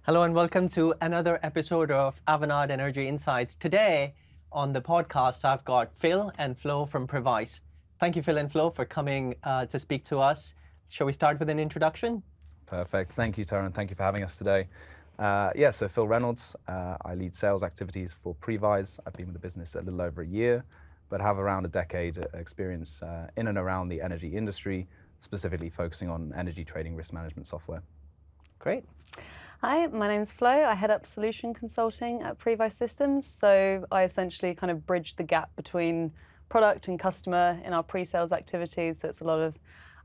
Hello and welcome to another episode of Avanade Energy Insights. Today on the podcast, I've got Phil and Flo from Previse. Thank you, Phil and Flo, for coming to speak to us. Shall we start with an introduction? Perfect. Thank you, Tara, and thank you for having us today. So Phil Reynolds, I lead sales activities for Previse. I've been with the business a little over a year, but have around a decade experience in and around the energy industry, specifically focusing on energy trading risk management software. Great. Hi, my name's Flo. I head up solution consulting at Previse Systems. So I essentially kind of bridge the gap between product and customer in our pre-sales activities. So it's a lot of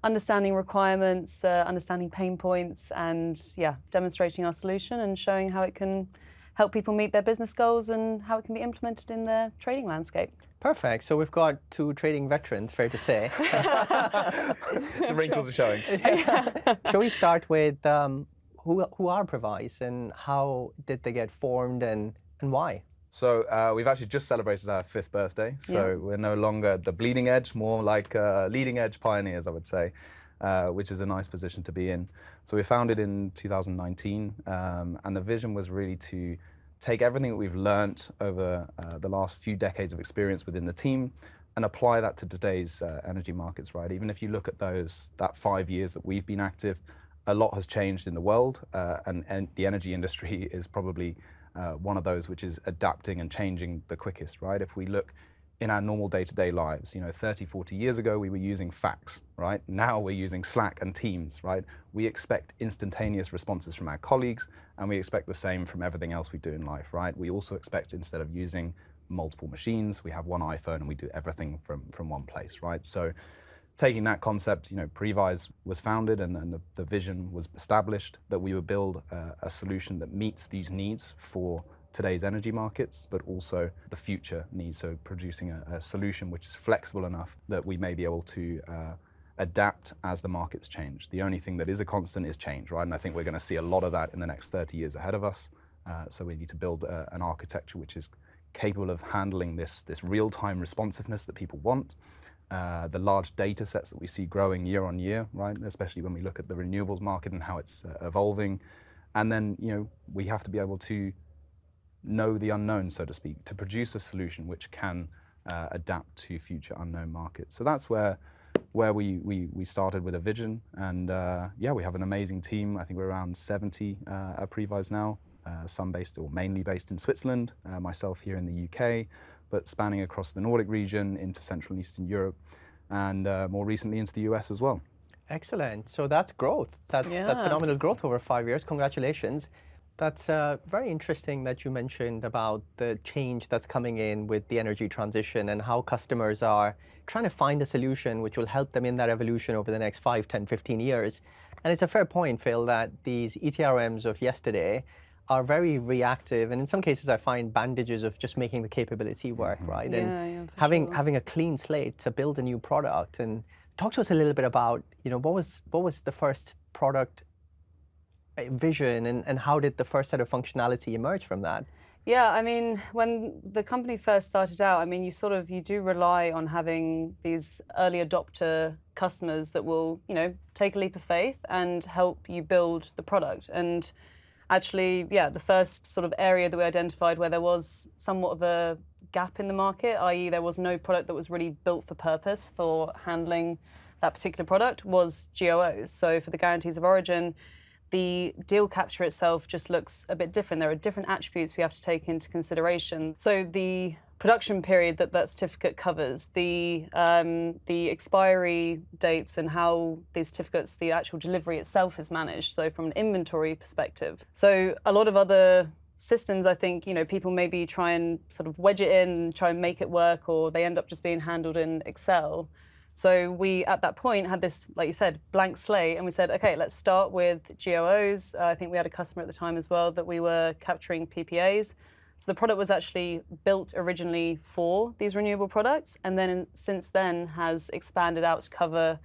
understanding requirements, understanding pain points, and demonstrating our solution and showing how it can help people meet their business goals and how it can be implemented in their trading landscape. Perfect. So we've got two trading veterans, fair to say. The wrinkles are showing. Shall we start with who are Previse and how did they get formed and why? So we've actually just celebrated our 5th birthday. So we're no longer the bleeding edge, more like leading edge pioneers, I would say, which is a nice position to be in. So we founded in 2019, and the vision was really to take everything that we've learnt over the last few decades of experience within the team and apply that to today's energy markets, right? Even if you look at that 5 years that we've been active, a lot has changed in the world, and the energy industry is probably one of those which is adapting and changing the quickest, right? If we look in our normal day-to-day lives, 30, 40 years ago, we were using fax, right? Now we're using Slack and Teams, right? We expect instantaneous responses from our colleagues, and we expect the same from everything else we do in life, right? We also expect, instead of using multiple machines, we have one iPhone and we do everything from one place, right? So taking that concept, Previse was founded and the vision was established that we would build a solution that meets these needs for today's energy markets, but also the future needs. So producing a solution which is flexible enough that we may be able to adapt as the markets change. The only thing that is a constant is change, right? And I think we're going to see a lot of that in the next 30 years ahead of us. So we need to build an architecture which is capable of handling this real-time responsiveness that people want. The large data sets that we see growing year on year, right? Especially when we look at the renewables market and how it's evolving. And then, we have to be able to know the unknown, so to speak, to produce a solution which can adapt to future unknown markets. So that's where we started with a vision. And we have an amazing team. I think we're around 70 at Previse now, some based or mainly based in Switzerland, myself here in the UK, but spanning across the Nordic region into Central and Eastern Europe, and more recently into the US as well. Excellent. So that's growth. That's phenomenal growth over 5 years. Congratulations. That's very interesting that you mentioned about the change that's coming in with the energy transition and how customers are trying to find a solution which will help them in that evolution over the next 5, 10, 15 years. And it's a fair point, Phil, that these ETRMs of yesterday are very reactive, and in some cases I find bandages of just making the capability work, right? And having a clean slate to build a new product. And talk to us a little bit about, what was the first product vision and how did the first set of functionality emerge from that? Yeah, I mean, when the company first started out, you do rely on having these early adopter customers that will, take a leap of faith and help you build the product. And actually, the first sort of area that we identified where there was somewhat of a gap in the market, i.e. there was no product that was really built for purpose for handling that particular product, was GOOs. So for the guarantees of origin, the deal capture itself just looks a bit different. There are different attributes we have to take into consideration. So the production period that certificate covers, the expiry dates and how these certificates, the actual delivery itself is managed, so from an inventory perspective. So a lot of other systems, I think, people maybe try and sort of wedge it in, try and make it work, or they end up just being handled in Excel. So we, at that point, had this, like you said, blank slate, and we said, okay, let's start with GOOs. I think we had a customer at the time as well that we were capturing PPAs. So the product was actually built originally for these renewable products, and then since then has expanded out to cover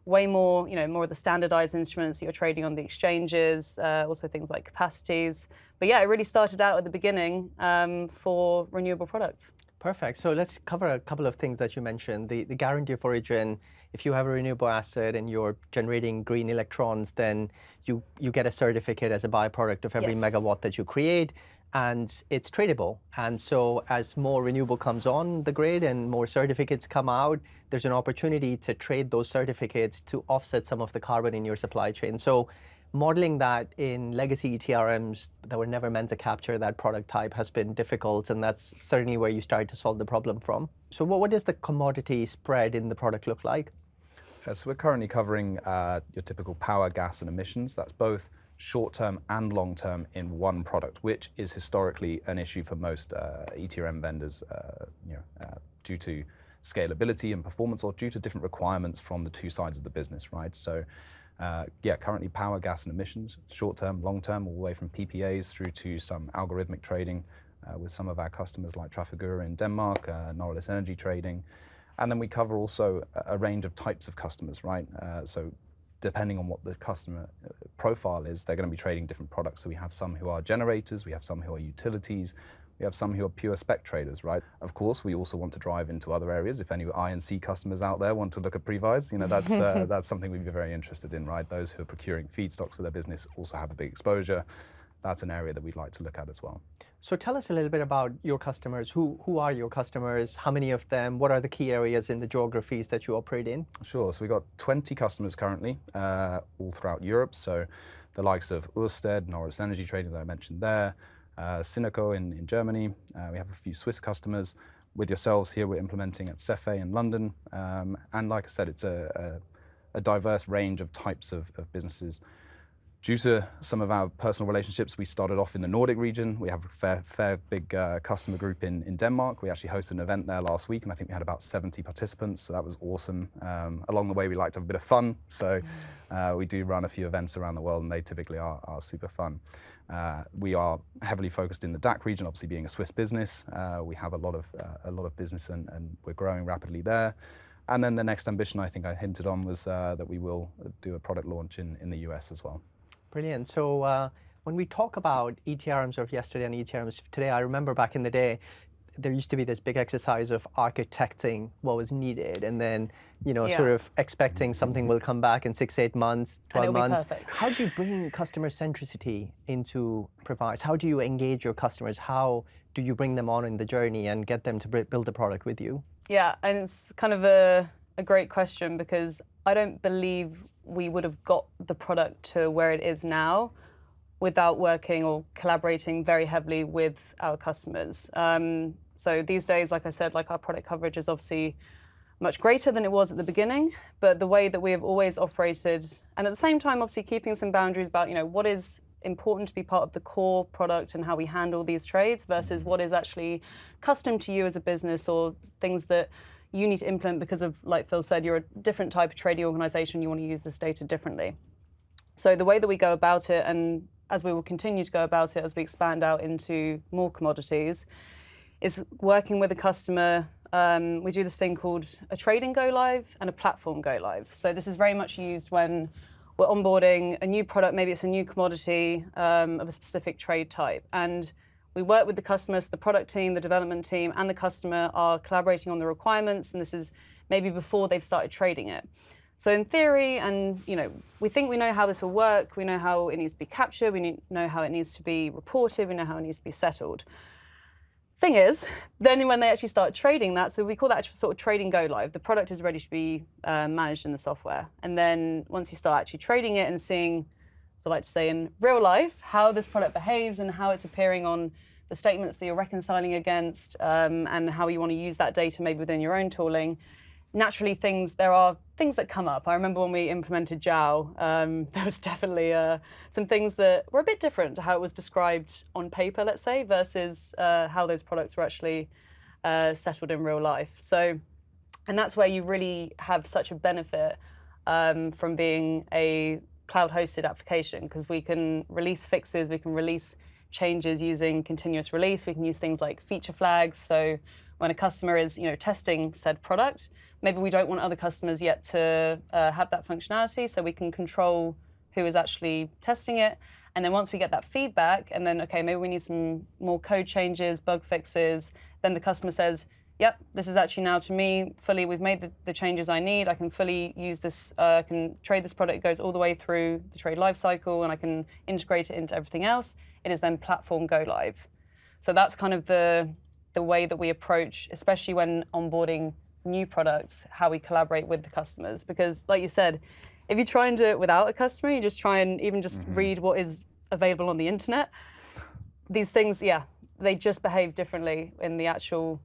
way more, more of the standardized instruments that you're trading on the exchanges, also things like capacities. But it really started out at the beginning for renewable products. Perfect. So let's cover a couple of things that you mentioned. The guarantee of origin, if you have a renewable asset and you're generating green electrons, then you get a certificate as a byproduct of every Yes. megawatt that you create, and it's tradable. And so as more renewable comes on the grid and more certificates come out, there's an opportunity to trade those certificates to offset some of the carbon in your supply chain. So modeling that in legacy ETRMs that were never meant to capture that product type has been difficult, and that's certainly where you started to solve the problem from. So what does the commodity spread in the product look like? So we're currently covering your typical power, gas, and emissions. That's both short-term and long-term in one product, which is historically an issue for most ETRM vendors, due to scalability and performance, or due to different requirements from the two sides of the business, right? So, currently power, gas, and emissions, short-term, long-term, all the way from PPAs through to some algorithmic trading with some of our customers like Trafigura in Denmark, Norilsk Energy Trading. And then we cover also a range of types of customers, right? So depending on what the customer profile is, they're going to be trading different products. So we have some who are generators, we have some who are utilities, we have some who are pure spec traders, right? Of course, we also want to drive into other areas. If any I&C customers out there want to look at pre-buys, that's something we'd be very interested in, right? Those who are procuring feedstocks for their business also have a big exposure. That's an area that we'd like to look at as well. So tell us a little bit about your customers. Who are your customers? How many of them? What are the key areas in the geographies that you operate in? Sure. So we've got 20 customers currently, all throughout Europe. So the likes of Ørsted, Norilsk Energy Trading that I mentioned there, Sinoco in Germany. We have a few Swiss customers. With yourselves here, we're implementing at Cefe in London. And like I said, it's a diverse range of types of businesses. Due to some of our personal relationships, we started off in the Nordic region. We have a fair big customer group in Denmark. We actually hosted an event there last week, and I think we had about 70 participants, so that was awesome. Along the way, we like to have a bit of fun, so we do run a few events around the world, and they typically are super fun. We are heavily focused in the DACH region, obviously being a Swiss business. We have a lot of business, and we're growing rapidly there. And then the next ambition I think I hinted on was that we will do a product launch in the US as well. Brilliant. So when we talk about ETRMs of yesterday and ETRMs today, I remember back in the day, there used to be this big exercise of architecting what was needed, and then sort of expecting something will come back in 6-8 months, 12 months. Perfect. How do you bring customer centricity into Previse? How do you engage your customers? How do you bring them on in the journey and get them to build the product with you? Yeah, and it's kind of a great question, because I don't believe we would have got the product to where it is now without working or collaborating very heavily with our customers. So these days, like I said, our product coverage is obviously much greater than it was at the beginning, but the way that we have always operated, and at the same time, obviously keeping some boundaries about, what is important to be part of the core product and how we handle these trades versus what is actually custom to you as a business, or things that you need to implement because of, like Phil said, you're a different type of trading organization, you want to use this data differently. So the way that we go about it, and as we will continue to go about it as we expand out into more commodities, is working with a customer. We do this thing called a trading go live and a platform go live. So this is very much used when we're onboarding a new product, maybe it's a new commodity of a specific trade type. And we work with the customers, the product team, the development team, and the customer are collaborating on the requirements, and this is maybe before they've started trading it. So in theory, and we think we know how this will work, we know how it needs to be captured, we know how it needs to be reported, we know how it needs to be settled. Thing is, then when they actually start trading that, so we call that actual sort of trading go live. The product is ready to be managed in the software. And then once you start actually trading it and seeing, so I like to say in real life, how this product behaves and how it's appearing on the statements that you're reconciling against, and how you want to use that data maybe within your own tooling, naturally there are things that come up. I remember when we implemented JAO, there was definitely some things that were a bit different to how it was described on paper, let's say, versus how those products were actually settled in real life. So, and that's where you really have such a benefit from being a cloud-hosted application, because we can release fixes, we can release changes using continuous release. We can use things like feature flags. So when a customer is testing said product, maybe we don't want other customers yet to have that functionality, so we can control who is actually testing it. And then once we get that feedback, and then, okay, maybe we need some more code changes, bug fixes, then the customer says, yep, this is actually now to me fully, we've made the changes I need, I can fully use this, I can trade this product, it goes all the way through the trade life cycle, and I can integrate it into everything else. It is then platform go live. So that's kind of the way that we approach, especially when onboarding new products, how we collaborate with the customers. Because like you said, if you try and do it without a customer, you just try and even just read what is available on the internet, these things, they just behave differently in the actual,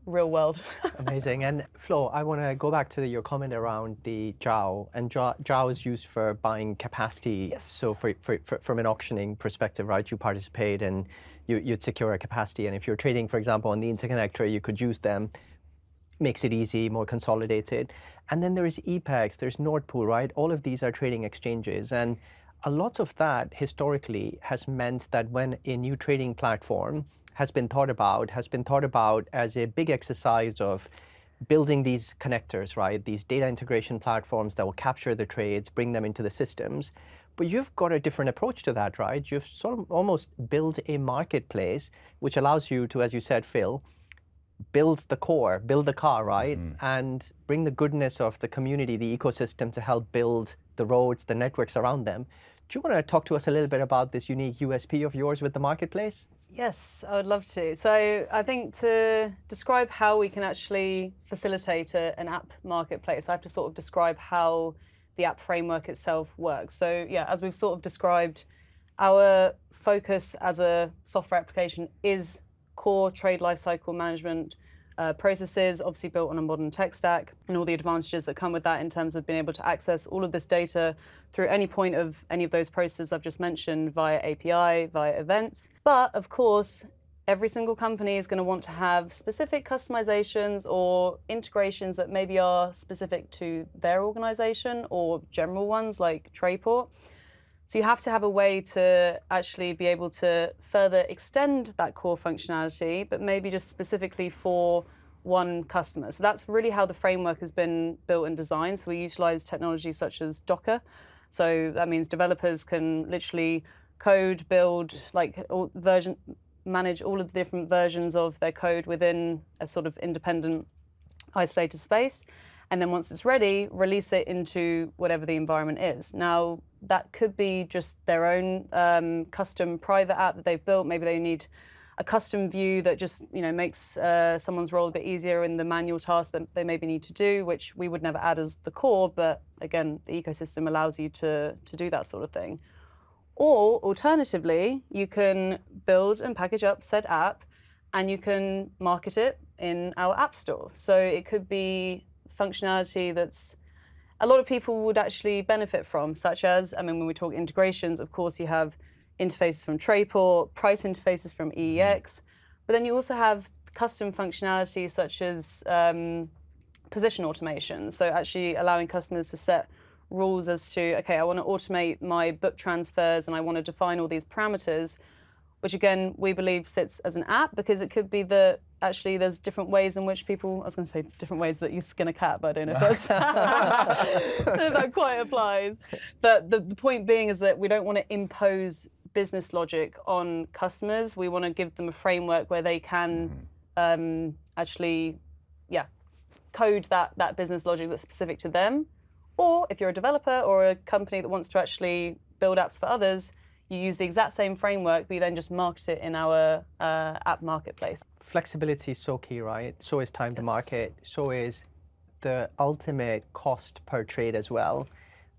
real world. Amazing. And Flo, I want to go back to your comment around the JAO. And JAO is used for buying capacity. Yes. So from an auctioning perspective, right, you participate and you'd secure a capacity. And if you're trading, for example, on the interconnector, you could use them. Makes it easy, more consolidated. And then there is EPEX, there's Nord Pool, right? All of these are trading exchanges. And a lot of that historically has meant that when a new trading platform has been thought about as a big exercise of building these connectors, right? These data integration platforms that will capture the trades, bring them into the systems. But you've got a different approach to that, right? You've sort of almost built a marketplace, which allows you to, as you said, Phil, build the core, build the car, right? And bring the goodness of the community, the ecosystem to help build the roads, the networks around them. Do you want to talk to us a little bit about this unique USP of yours with the marketplace? Yes, I would love to. So I think to describe how we can actually facilitate an app marketplace, I have to sort of describe how the app framework itself works. So as we've sort of described, our focus as a software application is core trade lifecycle management processes, obviously built on a modern tech stack, and all the advantages that come with that in terms of being able to access all of this data through any point of any of those processes I've just mentioned via API, via events. But of course, every single company is going to want to have specific customizations or integrations that maybe are specific to their organization or general ones like Trayport. So you have to have a way to actually be able to further extend that core functionality, but maybe just specifically for one customer. So that's really how the framework has been built and designed. So we utilize technology such as Docker. So that means developers can literally code, build, manage all of the different versions of their code within a sort of independent, isolated space. And then once it's ready, release it into whatever the environment is. Now, that could be just their own custom private app that they've built. Maybe they need a custom view that just makes someone's role a bit easier in the manual tasks that they maybe need to do, which we would never add as the core. But again, the ecosystem allows you to do that sort of thing. Or alternatively, you can build and package up said app and you can market it in our app store. So it could be functionality that's a lot of people would actually benefit from, such as, when we talk integrations, of course, you have interfaces from Trayport, price interfaces from EEX, but then you also have custom functionality such as position automation. So actually allowing customers to set rules as to, okay, I want to automate my book transfers and I want to define all these parameters, which again, we believe sits as an app because it could be that actually there's different ways in which people, I was going to say different ways that you skin a cat, but I don't know if that quite applies. But the point being is that we don't want to impose business logic on customers. We want to give them a framework where they can actually, code that business logic that's specific to them. Or if you're a developer or a company that wants to actually build apps for others, you use the exact same framework, but you then just market it in our app marketplace. Flexibility is so key, right? So is time to market. So is the ultimate cost per trade as well.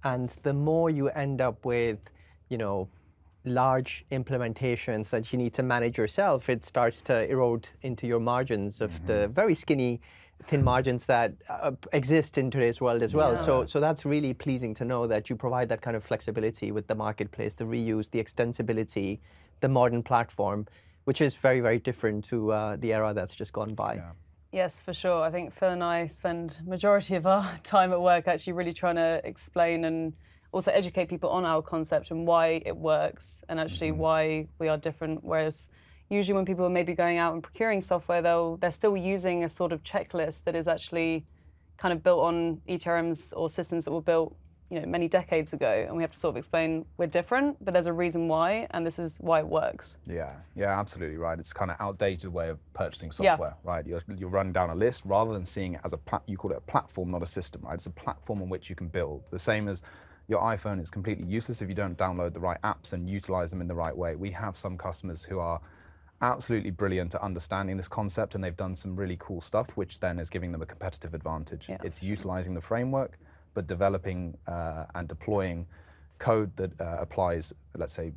And the more you end up with, large implementations that you need to manage yourself, it starts to erode into your margins of the very skinny, thin margins that exist in today's world as well. So that's really pleasing to know that you provide that kind of flexibility with the marketplace, the reuse, the extensibility, the modern platform, which is very, very different to the era that's just gone by. Yeah. Yes, for sure. I think Phil and I spend majority of our time at work actually really trying to explain and also educate people on our concept and why it works and actually why we are different. Whereas usually when people are maybe going out and procuring software, they're still using a sort of checklist that is actually kind of built on ETRMs or systems that were built many decades ago, and we have to sort of explain we're different, but there's a reason why, and this is why it works. Yeah, absolutely right. It's kind of outdated way of purchasing software, right? You're running down a list rather than seeing it as you call it a platform, not a system, right? It's a platform on which you can build. The same as your iPhone is completely useless if you don't download the right apps and utilize them in the right way. We have some customers who are absolutely brilliant at understanding this concept, and they've done some really cool stuff, which then is giving them a competitive advantage. Yeah. It's utilizing the framework, but developing and deploying code that applies, let's say,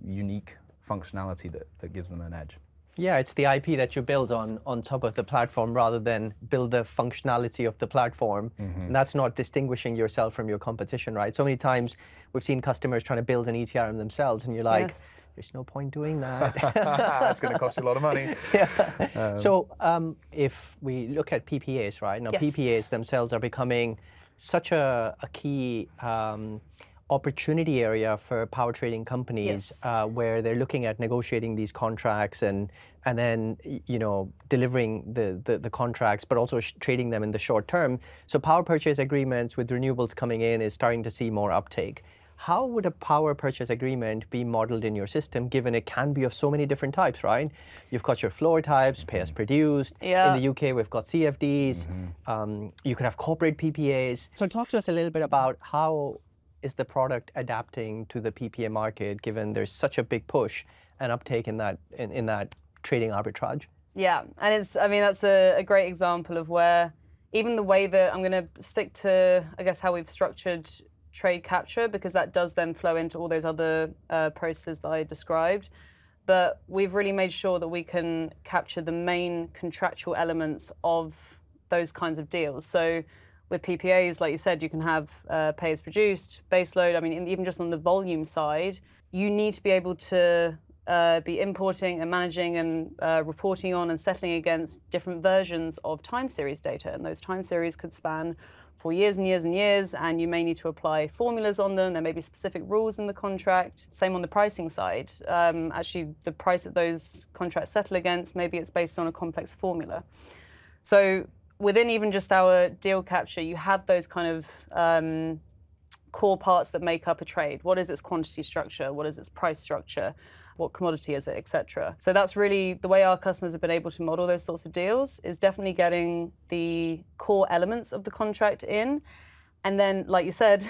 unique functionality that gives them an edge. Yeah, it's the IP that you build on top of the platform rather than build the functionality of the platform. And that's not distinguishing yourself from your competition, right? So many times we've seen customers trying to build an ETRM themselves, and you're like, there's no point doing that. It's going to cost you a lot of money. So if we look at PPAs, right? Now, PPAs themselves are becoming such a key opportunity area for power trading companies, where they're looking at negotiating these contracts and then delivering the contracts, but also trading them in the short term. So power purchase agreements with renewables coming in is starting to see more uptake. How would a power purchase agreement be modeled in your system, given it can be of so many different types, right? You've got your floor types, pay as produced. In the UK, we've got CFDs. You could have corporate PPAs. So talk to us a little bit about how is the product adapting to the PPA market, given there's such a big push and uptake in that trading arbitrage? Yeah, and that's a great example of where even the way that I'm going to stick to, I guess, how we've structured trade capture, because that does then flow into all those other processes that I described. But we've really made sure that we can capture the main contractual elements of those kinds of deals. So with PPAs, like you said, you can have pay as produced, baseload. I mean, even just on the volume side, you need to be able to be importing and managing and reporting on and settling against different versions of time series data. And those time series could span for years and years and years, and you may need to apply formulas on them. There may be specific rules in the contract. Same on the pricing side. Actually, the price that those contracts settle against, maybe it's based on a complex formula. So within even just our deal capture, you have those kind of core parts that make up a trade. What is its quantity structure? What is its price structure? What commodity is it, et cetera. So that's really the way our customers have been able to model those sorts of deals, is definitely getting the core elements of the contract in. And then, like you said,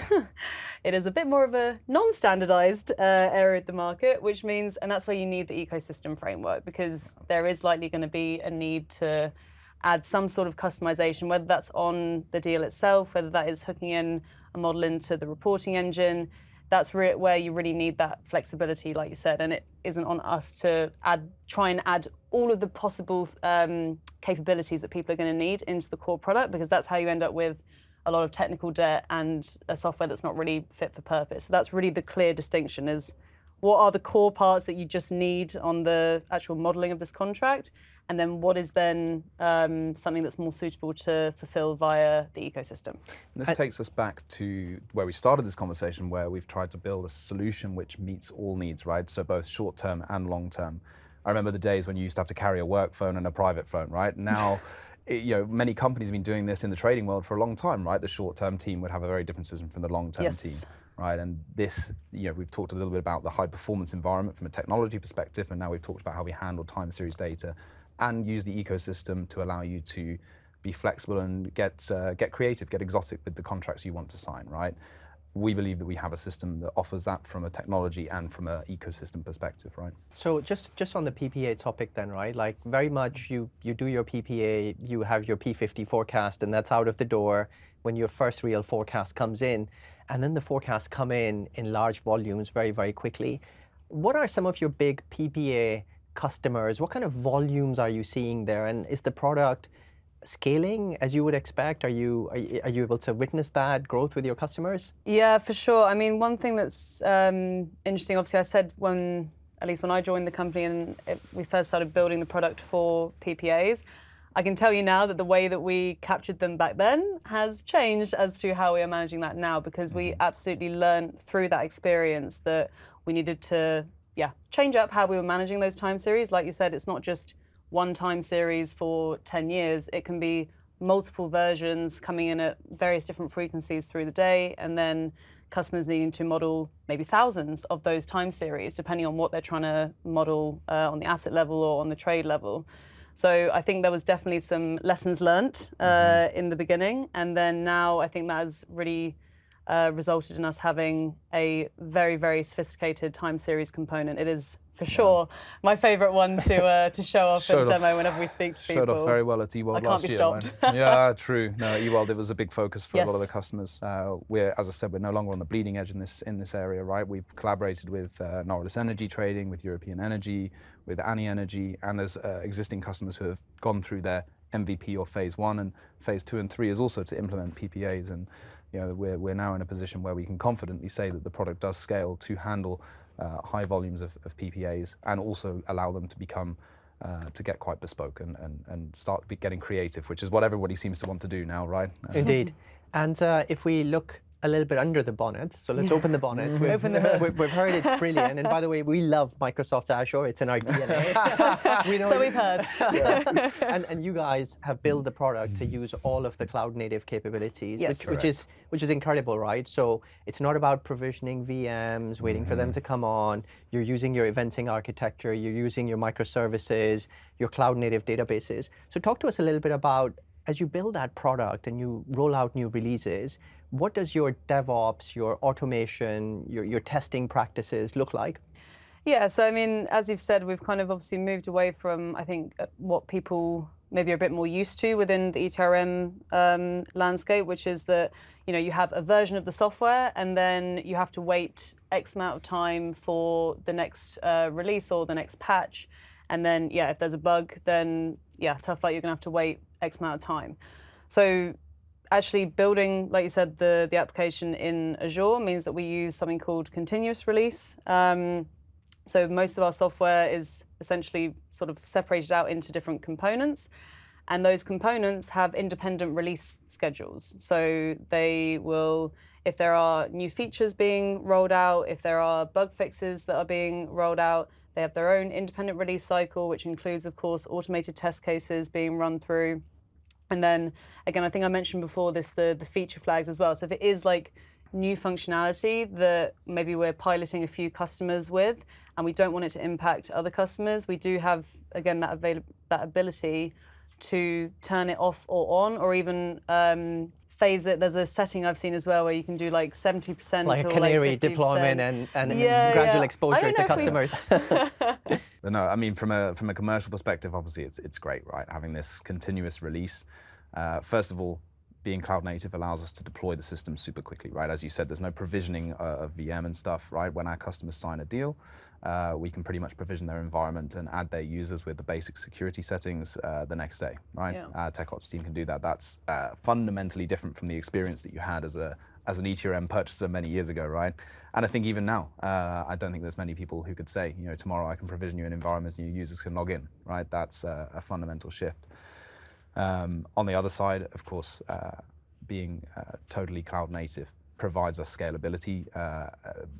it is a bit more of a non-standardized area of the market, which means, and that's where you need the ecosystem framework, because there is likely going to be a need to add some sort of customization, whether that's on the deal itself, whether that is hooking in a model into the reporting engine. That's where you really need that flexibility, like you said, and it isn't on us to try and add all of the possible capabilities that people are going to need into the core product, because that's how you end up with a lot of technical debt and a software that's not really fit for purpose. So that's really the clear distinction, is what are the core parts that you just need on the actual modeling of this contract, and then what is then something that's more suitable to fulfill via the ecosystem. And this takes us back to where we started this conversation, where we've tried to build a solution which meets all needs, right? So both short-term and long-term. I remember the days when you used to have to carry a work phone and a private phone, right? Now, many companies have been doing this in the trading world for a long time, right? The short-term team would have a very different system from the long-term team. Right, and this, we've talked a little bit about the high-performance environment from a technology perspective, and now we've talked about how we handle time series data and use the ecosystem to allow you to be flexible and get creative, get exotic with the contracts you want to sign, right? We believe that we have a system that offers that from a technology and from an ecosystem perspective, right? So just on the PPA topic then, right? Like very much you do your PPA, you have your P50 forecast, and that's out of the door when your first real forecast comes in. And then the forecasts come in large volumes very, very quickly. What are some of your big PPA customers? What kind of volumes are you seeing there? And is the product scaling as you would expect? Are you able to witness that growth with your customers? Yeah, for sure. I mean, one thing that's interesting, obviously I said at least when I joined the company and we first started building the product for PPAs, I can tell you now that the way that we captured them back then has changed as to how we are managing that now, because we absolutely learned through that experience that we needed to change up how we were managing those time series. Like you said, it's not just one time series for 10 years. It can be multiple versions coming in at various different frequencies through the day, and then customers needing to model maybe thousands of those time series, depending on what they're trying to model on the asset level or on the trade level. So I think there was definitely some lessons learned in the beginning, and then now I think that has really resulted in us having a very, very sophisticated time series component. It is for sure my favorite one to show off and demo whenever we speak to people. Showed off very well at eWorld last year. I can't be stopped. Yeah, true. No, eWorld, it was a big focus for a lot of the customers. As I said, we're no longer on the bleeding edge in this area, right? We've collaborated with Norilsk Energy Trading, with European Energy, with Ani Energy, and there's existing customers who have gone through their MVP or phase 1, and phase 2 and 3 is also to implement PPAs. And we're now in a position where we can confidently say that the product does scale to handle high volumes of PPAs, and also allow them to become to get quite bespoke and start getting creative, which is what everybody seems to want to do now, right? Indeed. And if we look a little bit under the bonnet, so let's open the bonnet. We've heard it's brilliant, and by the way, we love Microsoft Azure. It's in our DNA. We've heard. And you guys have built the product to use all of the cloud native capabilities, which is incredible, right? So it's not about provisioning VMs, waiting for them to come on. You're using your eventing architecture. You're using your microservices, your cloud native databases. So talk to us a little bit about, as you build that product and you roll out new releases, what does your DevOps, your automation, your testing practices look like? Yeah, so I mean, as you've said, we've kind of obviously moved away from, I think, what people maybe are a bit more used to within the ETRM landscape, which is that, you have a version of the software and then you have to wait X amount of time for the next release or the next patch. And then, if there's a bug, then, tough luck, you're gonna have to wait X amount of time. So actually building, like you said, the application in Azure means that we use something called continuous release. So most of our software is essentially sort of separated out into different components, and those components have independent release schedules. So they will, if there are new features being rolled out, if there are bug fixes that are being rolled out, they have their own independent release cycle, which includes, of course, automated test cases being run through. And then, again, I think I mentioned before this, the feature flags as well. So if it is like new functionality that maybe we're piloting a few customers with, and we don't want it to impact other customers, we do have, again, that ability to turn it off or on, or even phase it. There's a setting I've seen as well where you can do like 70% like a or canary like 50%. deployment and gradual exposure to customers. No, I mean, from a commercial perspective, obviously it's great, right? Having this continuous release. First of all, being cloud native allows us to deploy the system super quickly, right? As you said, there's no provisioning of VM and stuff, right? When our customers sign a deal, we can pretty much provision their environment and add their users with the basic security settings the next day, right? Our tech ops team can do that. That's fundamentally different from the experience that you had as an ETRM purchaser many years ago, right? And I think even now, I don't think there's many people who could say, tomorrow I can provision you an environment and your users can log in, right? That's a fundamental shift. On the other side, of course, being totally cloud native provides us scalability,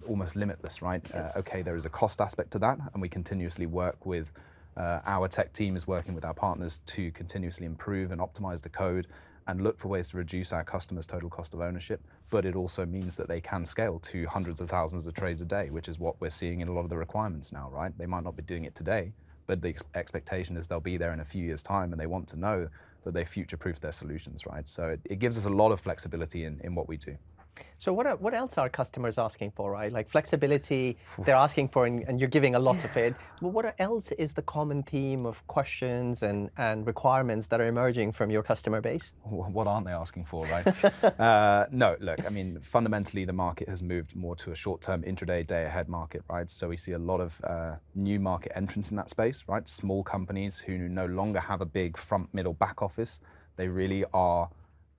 almost limitless, right? Yes. Okay, there is a cost aspect to that, and we continuously work with our tech team is working with our partners to continuously improve and optimize the code and look for ways to reduce our customers' total cost of ownership. But it also means that they can scale to hundreds of thousands of trades a day, which is what we're seeing in a lot of the requirements now, right? They might not be doing it today, but the expectation is they'll be there in a few years' time, and they want to know that they future-proof their solutions, right? So it gives us a lot of flexibility in what we do. So what else are customers asking for, right? Like flexibility, they're asking for, and you're giving a lot of it. But what else is the common theme of questions and requirements that are emerging from your customer base? What aren't they asking for, right? No, look, I mean, fundamentally, the market has moved more to a short-term intraday, day-ahead market, right? So we see a lot of new market entrants in that space, right? Small companies who no longer have a big front, middle, back office. They really are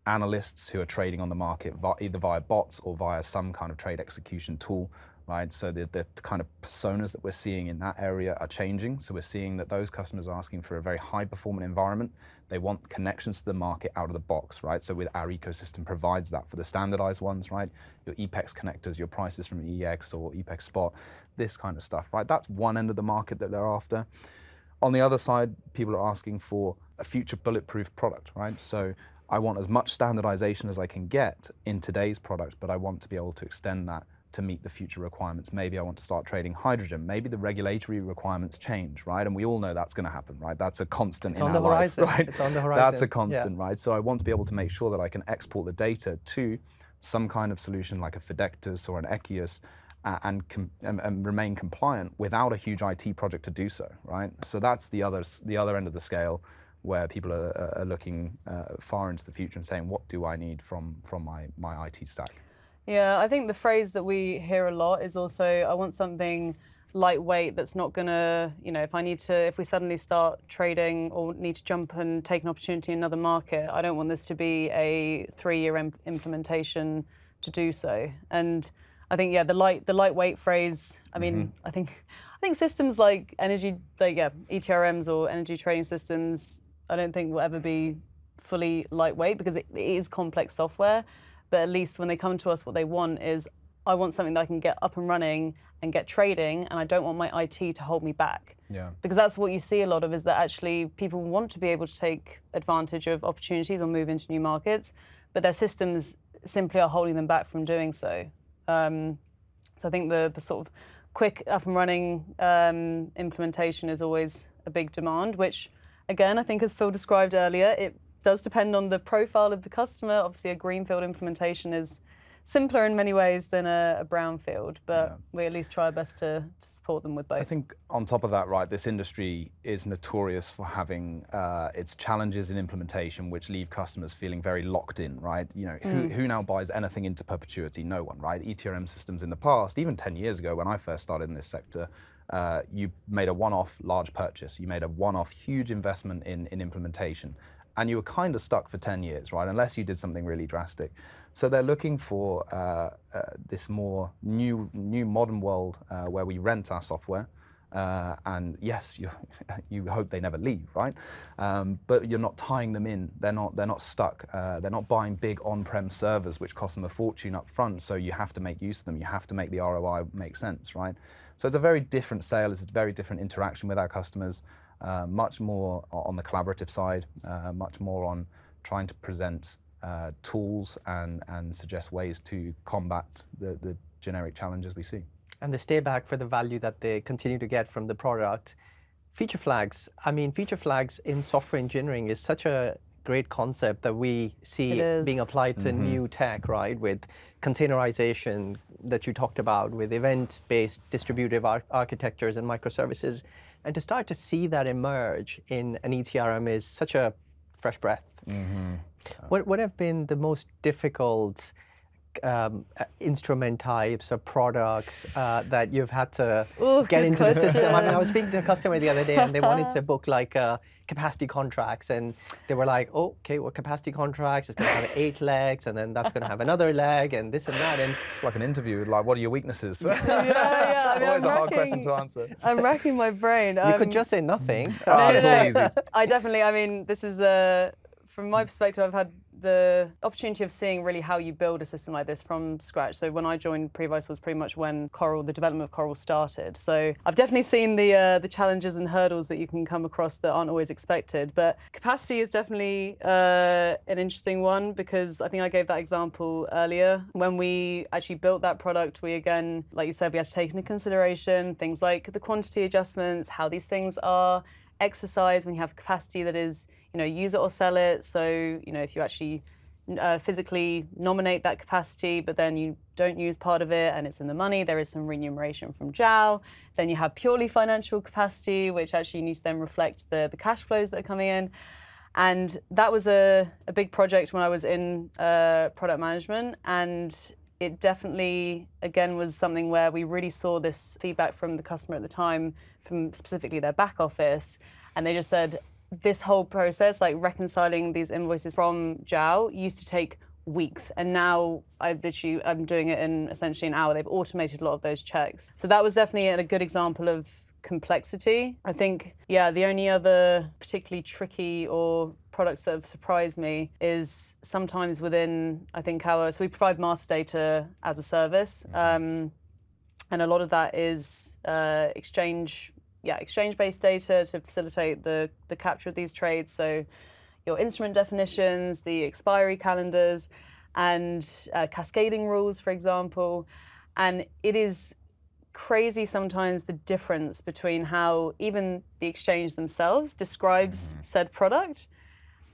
analysts who are trading on the market either via bots or via some kind of trade execution tool, right? So the kind of personas that we're seeing in that area are changing. So we're seeing that those customers are asking for a very high performing environment. They want connections to the market out of the box, right? So with our ecosystem provides that for the standardized ones, right? Your EPEX connectors, your prices from EX or EPEX Spot, this kind of stuff, right? That's one end of the market that they're after. On the other side, people are asking for a future bulletproof product, right? So I want as much standardization as I can get in today's product, but I want to be able to extend that to meet the future requirements. Maybe I want to start trading hydrogen. Maybe the regulatory requirements change, right? And we all know that's going to happen, right? That's a constant in our life, right? It's on the horizon. That's a constant, right? So I want to be able to make sure that I can export the data to some kind of solution like a Fidectus or an Echius and remain compliant without a huge IT project to do so, right? So that's the other end of the scale, where people are looking far into the future and saying, what do I need from my IT stack? Yeah, I think the phrase that we hear a lot is also, I want something lightweight that's not gonna, if we suddenly start trading or need to jump and take an opportunity in another market, I don't want this to be a 3-year implementation to do so. And I think, the lightweight phrase, I mean, I think systems like ETRMs or energy trading systems, I don't think will ever be fully lightweight because it is complex software. But at least when they come to us, what they want is, I want something that I can get up and running and get trading, and I don't want my IT to hold me back. Yeah. Because that's what you see a lot of, is that actually people want to be able to take advantage of opportunities or move into new markets, but their systems simply are holding them back from doing so. So I think the sort of quick up and running implementation is always a big demand, which again, I think as Phil described earlier, it does depend on the profile of the customer. Obviously, a greenfield implementation is simpler in many ways than a brownfield, but we at least try our best to support them with both. I think on top of that, right, this industry is notorious for having its challenges in implementation, which leave customers feeling very locked in, right? Who now buys anything into perpetuity? No one, right? ETRM systems in the past, even 10 years ago when I first started in this sector, you made a one-off large purchase. You made a one-off huge investment in implementation. And you were kind of stuck for 10 years, right? Unless you did something really drastic. So they're looking for this more new modern world where we rent our software. And yes, you hope they never leave, right? But you're not tying them in. They're not stuck. They're not buying big on-prem servers, which cost them a fortune up front. So you have to make use of them. You have to make the ROI make sense, right? So it's a very different sale. It's a very different interaction with our customers. Much more on the collaborative side, much more on trying to present tools and suggest ways to combat the generic challenges we see. And they stay back for the value that they continue to get from the product. Feature flags. I mean, feature flags in software engineering is such a great concept that we see being applied to new tech, right? With containerization that you talked about, with event-based distributive architectures and microservices. And to start to see that emerge in an ETRM is such a fresh breath. What have been the most difficult instrument types or products that you've had to get into the system? I mean, I was speaking to a customer the other day and they wanted to book like capacity contracts, and they were like, oh, okay, well, capacity contracts, it's going to have 8 legs, and then that's going to have another leg, and this and that. And it's like an interview, like, what are your weaknesses? I mean, always a hard question to answer. I'm racking my brain. You could just say nothing. It's all easy. I definitely, I mean, this is from my perspective, I've had the opportunity of seeing really how you build a system like this from scratch. So when I joined Previce was pretty much when the development of Coral started. So I've definitely seen the challenges and hurdles that you can come across that aren't always expected. But capacity is definitely an interesting one, because I think I gave that example earlier. When we actually built that product, we again, like you said, we had to take into consideration things like the quantity adjustments, how these things are exercised when you have capacity that is, use it or sell it. So, if you actually physically nominate that capacity, but then you don't use part of it and it's in the money, there is some remuneration from JAL. Then you have purely financial capacity, which actually needs to then reflect the cash flows that are coming in. And that was a big project when I was in product management. And it definitely, again, was something where we really saw this feedback from the customer at the time, from specifically their back office. And they just said, this whole process, like reconciling these invoices from JAL, used to take weeks. And now I'm doing it in essentially an hour. They've automated a lot of those checks. So that was definitely a good example of complexity. I think, the only other particularly tricky or products that have surprised me is sometimes within, I think so we provide master data as a service. And a lot of that is Exchange exchange-based data to facilitate the capture of these trades. So your instrument definitions, the expiry calendars, and cascading rules, for example. And it is crazy sometimes the difference between how even the exchange themselves describes said product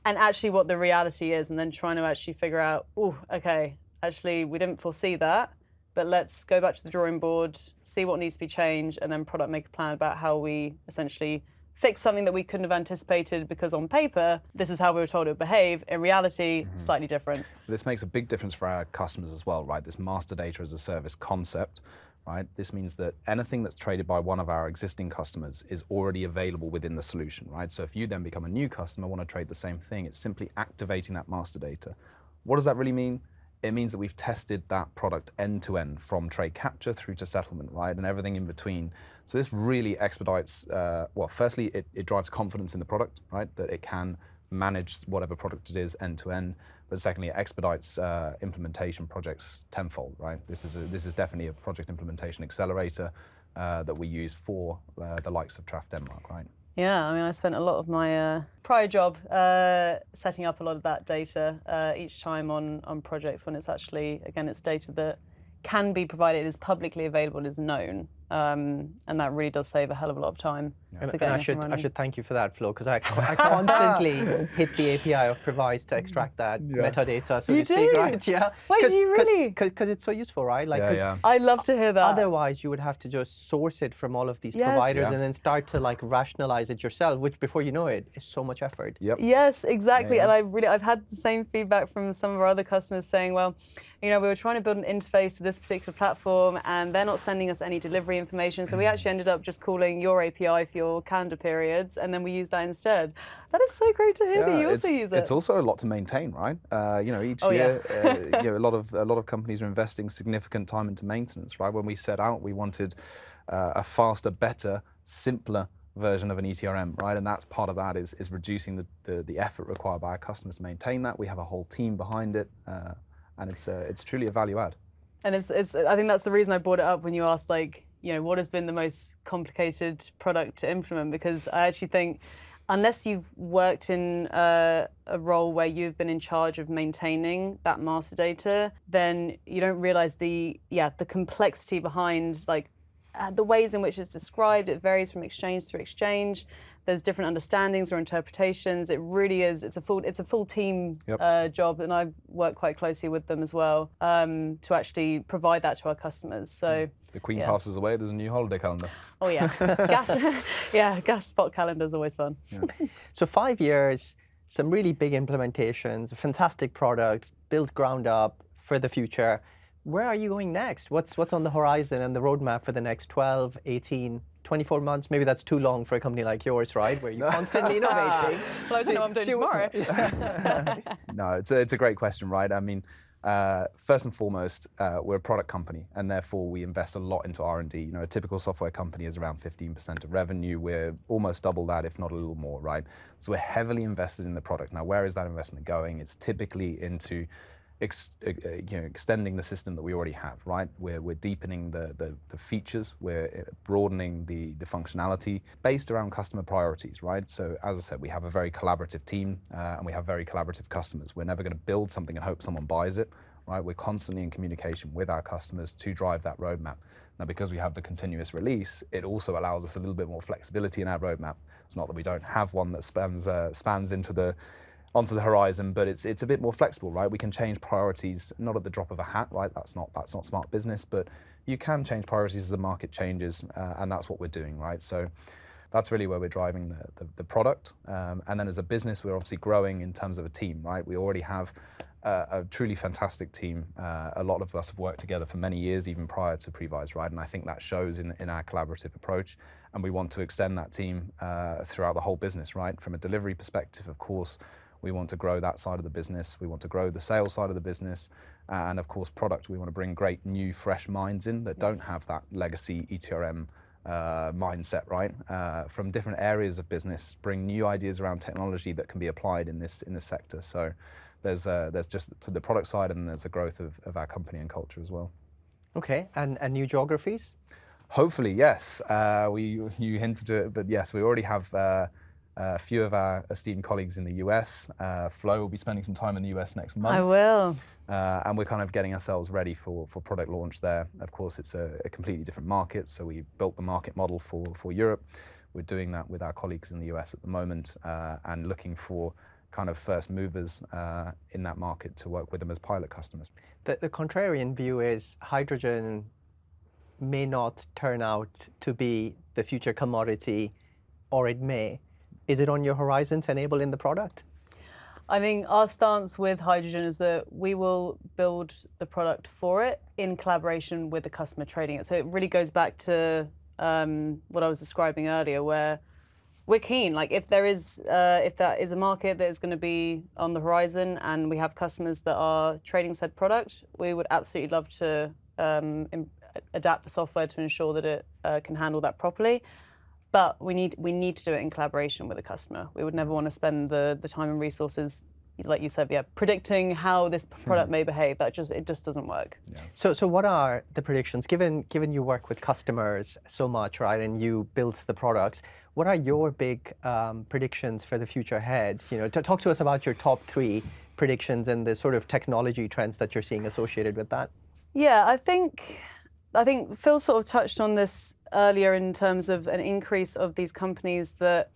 and actually what the reality is, and then trying to actually figure out, oh, okay, actually we didn't foresee that, but let's go back to the drawing board, see what needs to be changed, and then product make a plan about how we essentially fix something that we couldn't have anticipated, because on paper, this is how we were told it would behave. In reality, slightly different. This makes a big difference for our customers as well, right? This master data as a service concept, right? This means that anything that's traded by one of our existing customers is already available within the solution, right? So if you then become a new customer, want to trade the same thing, it's simply activating that master data. What does that really mean? It means that we've tested that product end to end, from trade capture through to settlement, right? And everything in between. So this really expedites, well, firstly, it drives confidence in the product, right? That it can manage whatever product it is end to end. But secondly, it expedites implementation projects tenfold, right? This is definitely a project implementation accelerator that we use for the likes of Traff Denmark, right? Yeah, I mean, I spent a lot of my prior job setting up a lot of that data each time on projects when it's actually, again, it's data that can be provided, is publicly available, is known. And that really does save a hell of a lot of time. And I should thank you for that, Flo, because I constantly hit the API of Provise to extract that metadata, so you to speak, do? right? Yeah. Wait, do you really? Because it's so useful, right? Like, I love to hear that. Otherwise, you would have to just source it from all of these providers and then start to like rationalize it yourself, which before you know it, is so much effort. Yep. Yes, exactly. And I've had the same feedback from some of our other customers saying, well, you know, we were trying to build an interface to this particular platform and they're not sending us any delivery information. So we actually ended up just calling your API for your calendar periods, and then we use that instead. That is so great to hear that you also use it. It's also a lot to maintain, right? You know, each year, you know, a lot of companies are investing significant time into maintenance, right? When we set out, we wanted a faster, better, simpler version of an ETRM, right? And that's part of that is reducing the effort required by our customers to maintain that. We have a whole team behind it, and it's truly a value add. And I think that's the reason I brought it up when you asked, like, you know, what has been the most complicated product to implement? Because I actually think, unless you've worked in a role where you've been in charge of maintaining that master data, then you don't realize the complexity behind, like, the ways in which it's described. It varies from exchange to exchange. There's different understandings or interpretations. It really is. It's a full team job, and I've worked quite closely with them as well to actually provide that to our customers. So the Queen passes away. There's a new holiday calendar. Oh yeah, gas spot calendar is always fun. Yeah. So 5 years, some really big implementations, a fantastic product, built ground up for the future. Where are you going next? What's on the horizon and the roadmap for the next 12, 18, 24 months? Maybe that's too long for a company like yours, right? Where you're constantly innovating. Well, I don't know what I'm doing tomorrow. No, it's a great question, right? I mean, first and foremost, we're a product company, and therefore we invest a lot into R&D. You know, a typical software company is around 15% of revenue. We're almost double that, if not a little more, right? So we're heavily invested in the product. Now, where is that investment going? It's typically into extending the system that we already have, right? We're deepening the features, we're broadening the functionality based around customer priorities, right? So as I said, we have a very collaborative team and we have very collaborative customers. We're never going to build something and hope someone buys it, right? We're constantly in communication with our customers to drive that roadmap. Now, because we have the continuous release, it also allows us a little bit more flexibility in our roadmap. It's not that we don't have one that spans onto the horizon, but it's a bit more flexible, right? We can change priorities, not at the drop of a hat, right? That's not smart business, but you can change priorities as the market changes, and that's what we're doing, right? So that's really where we're driving the product. And then as a business, we're obviously growing in terms of a team, right? We already have a truly fantastic team. A lot of us have worked together for many years, even prior to Previse, right? And I think that shows in our collaborative approach. And we want to extend that team throughout the whole business, right? From a delivery perspective, of course, we want to grow that side of the business. We want to grow the sales side of the business. And of course, product, we want to bring great new, fresh minds in that don't have that legacy ETRM mindset, right? From different areas of business, bring new ideas around technology that can be applied in this sector. So there's just the product side, and there's a growth of our company and culture as well. Okay, and new geographies? Hopefully, yes. You hinted to it, but yes, we already have a few of our esteemed colleagues in the US. Flo will be spending some time in the US next month. I will. And we're kind of getting ourselves ready for product launch there. Of course, it's a completely different market, so we built the market model for Europe. We're doing that with our colleagues in the US at the moment and looking for kind of first movers in that market to work with them as pilot customers. The contrarian view is hydrogen may not turn out to be the future commodity, or it may. Is it on your horizon to enable in the product? I think our stance with hydrogen is that we will build the product for it in collaboration with the customer trading it. So it really goes back to what I was describing earlier, where we're keen. Like if that is a market that is going to be on the horizon and we have customers that are trading said product, we would absolutely love to adapt the software to ensure that it can handle that properly. But we need to do it in collaboration with the customer. We would never want to spend the time and resources, like you said, predicting how this product may behave. It just doesn't work. Yeah. So what are the predictions? Given you work with customers so much, right, and you build the products, what are your big predictions for the future ahead? Talk to us about your top 3 predictions and the sort of technology trends that you're seeing associated with that. Yeah, I think Phil sort of touched on this earlier in terms of an increase of these companies, that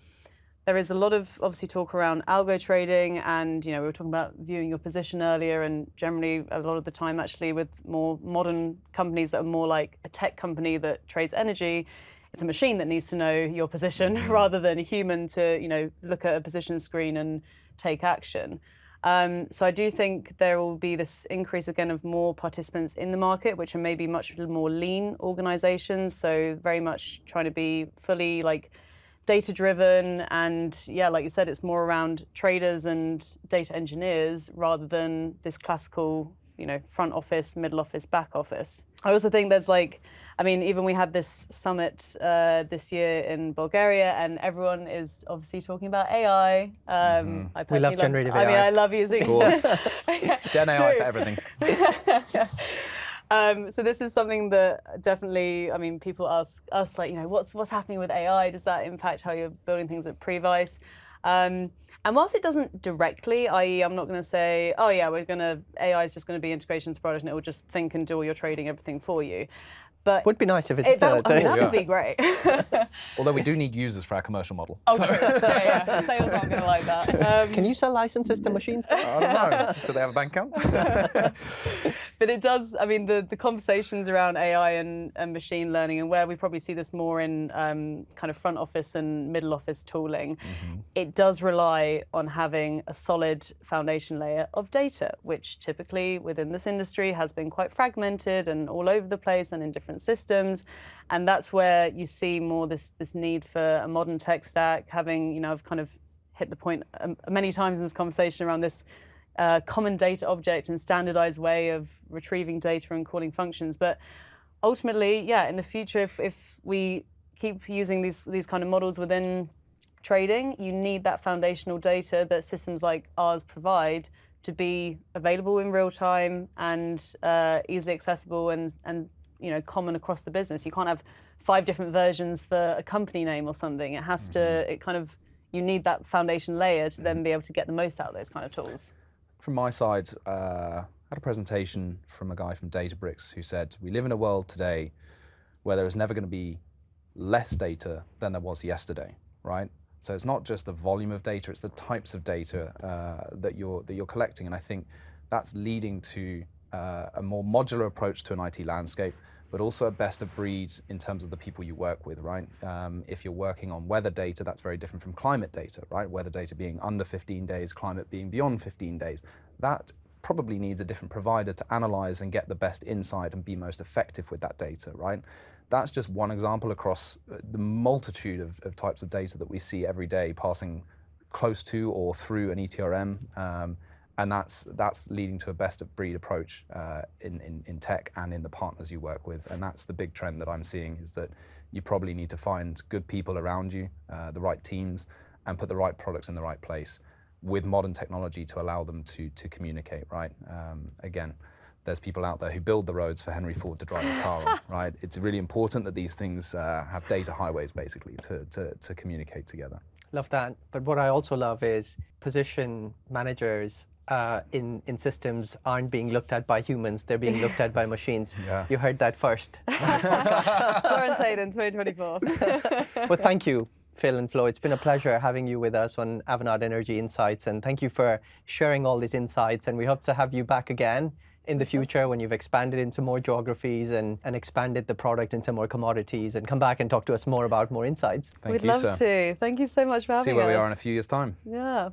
there is a lot of obviously talk around algo trading, and we were talking about viewing your position earlier, and generally a lot of the time actually with more modern companies that are more like a tech company that trades energy, it's a machine that needs to know your position rather than a human to look at a position screen and take action. So I do think there will be this increase again of more participants in the market, which are maybe much more lean organizations. So very much trying to be fully like data driven. And yeah, like you said, it's more around traders and data engineers rather than this classical, front office, middle office, back office. I also think there's even we had this summit this year in Bulgaria, and everyone is obviously talking about AI. We love generative AI. I love using Gen AI for everything. So this is something that definitely, people ask us what's happening with AI? Does that impact how you're building things at Previce? And whilst it doesn't directly, i.e. I'm not going to say, oh yeah, AI is just going to be integration into product and it will just think and do all your trading, everything for you. But would be nice if it did. That would be great. Although we do need users for our commercial model. Oh, true. Yeah. Sales aren't going to like that. Can you sell licenses to machines? I don't know. So they have a bank account? But it does, the conversations around AI and machine learning, and where we probably see this more in kind of front office and middle office tooling, it does rely on having a solid foundation layer of data, which typically within this industry has been quite fragmented and all over the place and in different systems. And that's where you see more this need for a modern tech stack, having, I've kind of hit the point many times in this conversation around this common data object and standardized way of retrieving data and calling functions. But ultimately, yeah, in the future, if we keep using these kind of models within trading, you need that foundational data that systems like ours provide to be available in real time and easily accessible and common across the business. You can't have 5 different versions for a company name or something. It has to, you need that foundation layer to then be able to get the most out of those kind of tools. From my side, I had a presentation from a guy from Databricks who said, we live in a world today where there is never going to be less data than there was yesterday, right? So it's not just the volume of data, it's the types of data that you're collecting. And I think that's leading to a more modular approach to an IT landscape, but also a best of breed in terms of the people you work with, right? If you're working on weather data, that's very different from climate data, right? Weather data being under 15 days, climate being beyond 15 days. That probably needs a different provider to analyze and get the best insight and be most effective with that data, right? That's just one example across the multitude of types of data that we see every day passing close to or through an ETRM. And that's leading to a best of breed approach in tech and in the partners you work with. And that's the big trend that I'm seeing, is that you probably need to find good people around you, the right teams, and put the right products in the right place with modern technology to allow them to communicate, right? Again, there's people out there who build the roads for Henry Ford to drive his car on, right? It's really important that these things have data highways, basically, to communicate together. Love that. But what I also love is position managers in systems aren't being looked at by humans, they're being looked at by machines. Yeah. You heard that first. Florence Hayden, 2024. Well, thank you, Phil and Flo. It's been a pleasure having you with us on Avanade Energy Insights, and thank you for sharing all these insights, and we hope to have you back again in the future when you've expanded into more geographies and expanded the product into more commodities, and come back and talk to us more about more insights. Thank We'd you, love sir. to. Thank you so much for having us. See where we are in a few years' time. Yeah.